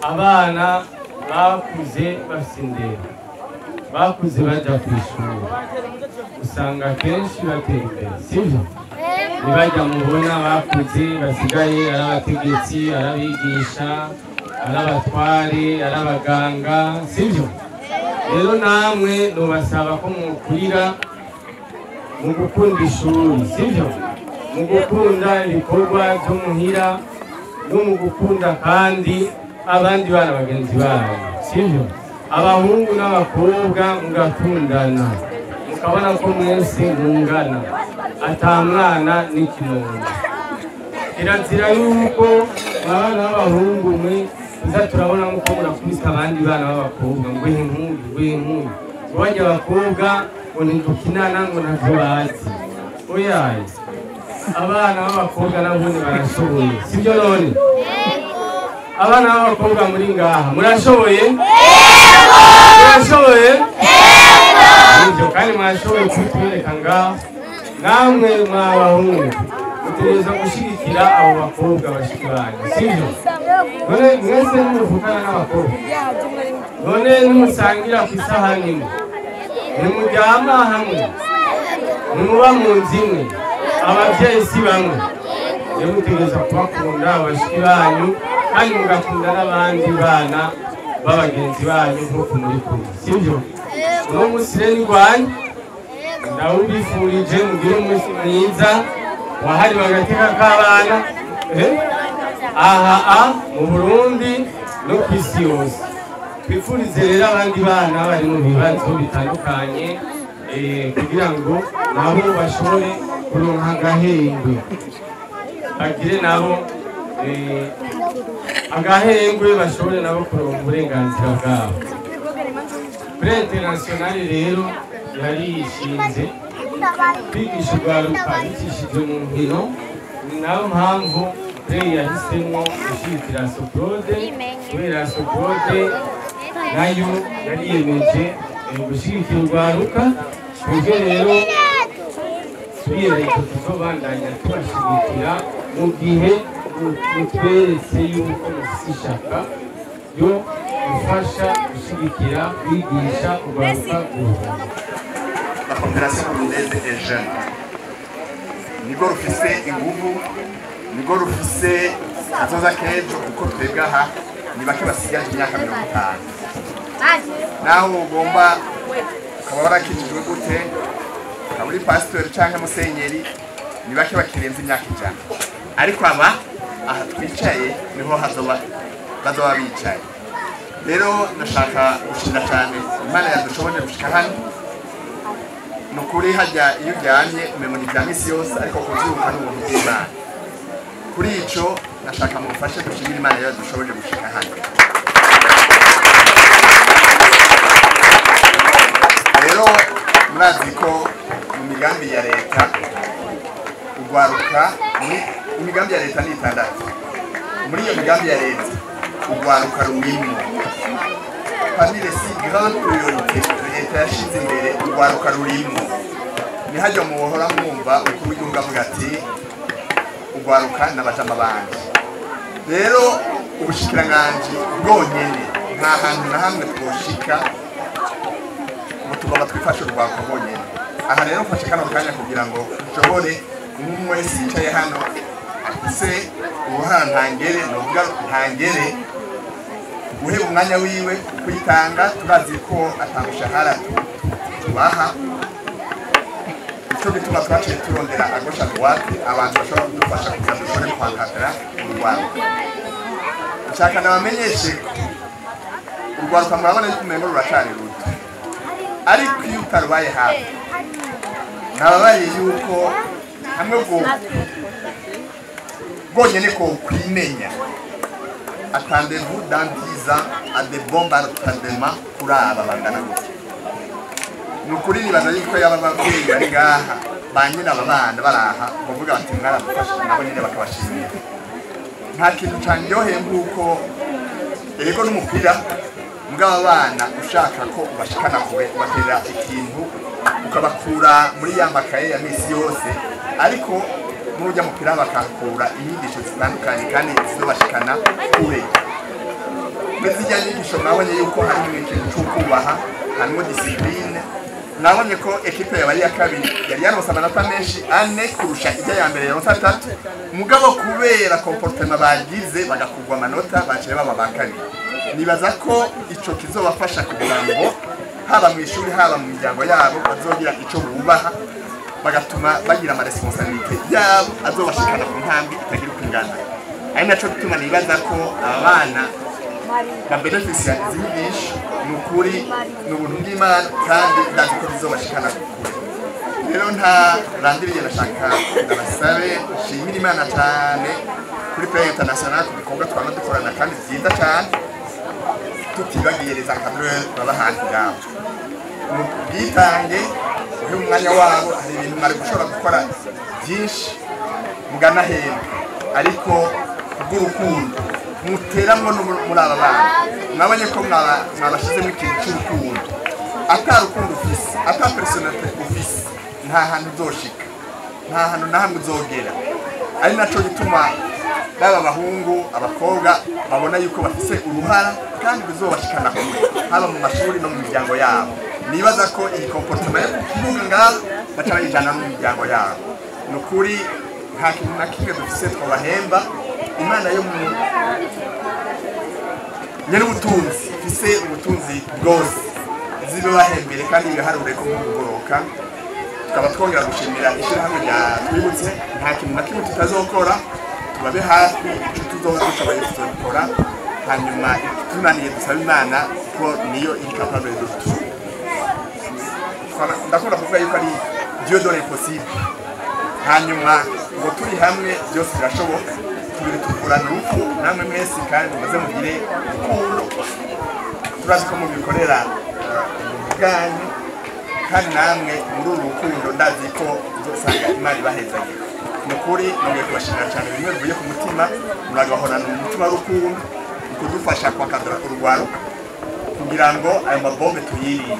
abana bakuze bafite indero bakuze bajya ku ishuri usanga kenshi batera imbere sibyo ntibajya mubona bakuze basigaye ari abategetsi ari abigisha ari abatware ari abaganga sibyo rero namwe nubasaba ko mukurira mu gukunda ishuri sibyo mu gukunda ibikorwa byo muhira no mu gukunda kandi abandi bana bagenzi banyu sibyo abahungu n'abakobwa mugakundana mukabona ko mwese mungana atamwana n'ikinono kirazira yuko abana b'abahungu mwe tuza turabona muko murakubita abandi bana b'abakobwa ngo inkuru bajya abakobwa ngo ntidukinana ngo ntavyo bazi oyaye abana b'abakobwa nabone barashoboye sibyo none abana b'abakobwa muri ngaha murashoboye murashoboye nibyo kandi mwashoboye kutwereka ngaha namwe mw'abahungu mutegereza gushyigikira abo bakobwa bashiki banyu sibyo none mwese nimuvugana n'abakobwa none nimusangira ku isahani imwe nimuryama hamwe nimuba mu nzu imwe ababyeyi si bamwe rero mutegereza kubakunda bashiki banyu kandi mugakunda n'abandi bana b'abagenzi banyu nk'uko muri kumwe sibyo uno munsi rero irwanyu ndawubifurije mugire umunsi mwiza wahariwe agateka k'abana aha mu Burundi no ku isi yose twifurize rero abandi bana bari mu bibazo bitandukanye kugira ngo nabo bashobore kuronka agahengwe bagire nabo agahengwe bashobore nabo kuronka uburenganzira bwabo kuri internationale rero yari yishinze kwigisha urwaruka bicishije mu nkino ni nayo mpamvu rero yahisemo gushyigikira Soprode kubera Soprode nayo yari yemeje gushyigikira urwaruka twebwe rero twiyemeje tuzobandanya tubashyigikira mu gihe mutweretse yuko mufite ishaka yo gufasha gushyigikira kwigisha urwaruka rw'ubuvuzi. La Fondation Burundaise des Jeunes nirwo rufise inguvu nirwo rufise azoza kejo uko twebwe aha ni bake basigaje imyaka 50 naho ugomba ukaba warakijijwe gute ukaba uri pasiteri cyangwa musenyeri ni bake bakirenza imyaka 100 ariko aba aha twicaye niho bazoba bicaye rero nashaka gushimira cyane Imana yadushoboje gushika hano nukuri hajya iyo ujyanye umenya ibya misi yose ariko kuzuka n'ubuntu bw'Imana kuri ico nashaka mufashe gushimira Imana yadushoboje gushika hano rero murazi ko mu migambi ya leta ugwaruka ni imigambi ya leta ni 6 muri iyo migambi ya leta ugwaruka rumimo parmi les 6 grandes priorités leta yashize imbere ugwaruka rurimo ni hajya mu buhora mwumva ukuru w'igihugu avuga ati ugwaruka n'abajama banje rero ubushikiranganji bwonyene nta hantu na hamwe twoshika ngo tugomba twifashe urwaruka bonyene aha rero mfashe kano kanya kugira ngo nshobore umwe wese yicaye hano se ubuhara ntangere novuga ntangere uhe umwanya wiwe kwitanga turazi ko atamushahara tubaha icyo bituma twaciye turondera agosha rwate abantu bashobora kudufasha kugira ngo dushobore kwakatira urwaruka nshaka nabamenyeshe urwaruka murabona yuko umengo ruracari ruto ariko iyo utarubaye hafi nababaye yuko hamwe bwonyene ko kwimenya attendez-vous dans 10 ans à des bombardements pour ababangana gutya nukuri nibaza yuko yaba babyeyi bari ngaha banyina abana baraha bavuga bati mwarafasha nabo nyine bakabashimira nta kintu cyanyoheye nguko eriko n'umupira mugaba abana ushaka ko ubashikana kure batera ikintu ukabakura muri ya makaye ya misi yose ariko n'ujya mupira bakakura inyigisho zitandukanye kandi zizobashikana kure muri zijya nyigisho mwabonye yuko harimo ikintu cyo kubaha harimo discipline nabonye ko ekipe yabari ya kabiri yari yaronse amanota menshi 4 kurusha ijya ya mbere yaronse 3 mugabo kubera comportement bagize bagakugwa amanota baciye baba bakari nibaza ko ico kizobafasha kugira ngo haba mu ishuri haba mu miryango yabo bazogira ico bubaha bagatuma bagira ama responsabilité yabo azobashikana ku ntambwe itagira kwingana ari naco gituma nibaza ko abana babenefisia izinyigisho nukuri n'ubuntu bw'Imana kandi ndazi ko bizobashikana kure rero nta randiriye nashaka ndabasabe shimira Imana cyane kuri Plan International ku bikorwa twama dukorana kandi byiza cyane tutibagireza kamwe babahandi ngaho bwitange uhe umwanya wabo hari ibintu mwari gushobora gukora byinshi mugana hera ariko bw'urukundo muteramwo muri aba bana mwabonye ko mwabashizemo ikintu cy'urukundo atarukundo ufise ata personality ufise nta hantu uzoshika nta hantu na hamwe uzogera ari naco gituma baba bahungu abakobwa babona yuko bafise uruhara kandi bizobashikana kure haba mu mashuri no mu miryango yabo nibaza ko iyi comportement y'ukibuga ngaho baca bayijana no mu miryango yabo nukuri nta kintu na kimwe dufise twabahemba Imana yo mu nyene ubutunzi ifise ubutunzi bwose zibe bahembere kandi biharure ko mugoroka tukaba twongera gushimira ishyirahamwe rya Twibutse nta kintu na kimwe tutazokora tubabe hafi ico tuzoshoboye tuzokora hanyuma tunaniye dusaba Imana ko niyo iri capable de tout ndakunda kuvuga yuko ari Dieu donne possible hanyuma ngo turi hamwe byose birashoboka tubiri tukurana uko namwe mwese kandi muze mugire urukundo turazi ko mubikorera ubwanyu kandi namwe muri uru rukundo ndazi ko uzosanga Imana ibahezanye nukuri ngiye kubashimira cyane bimwe bivuye ku mutima muragahorana mu mutima w'urukundo kudufasha kwakadura urwaro kugira ngo ayo mabombe tuyirinde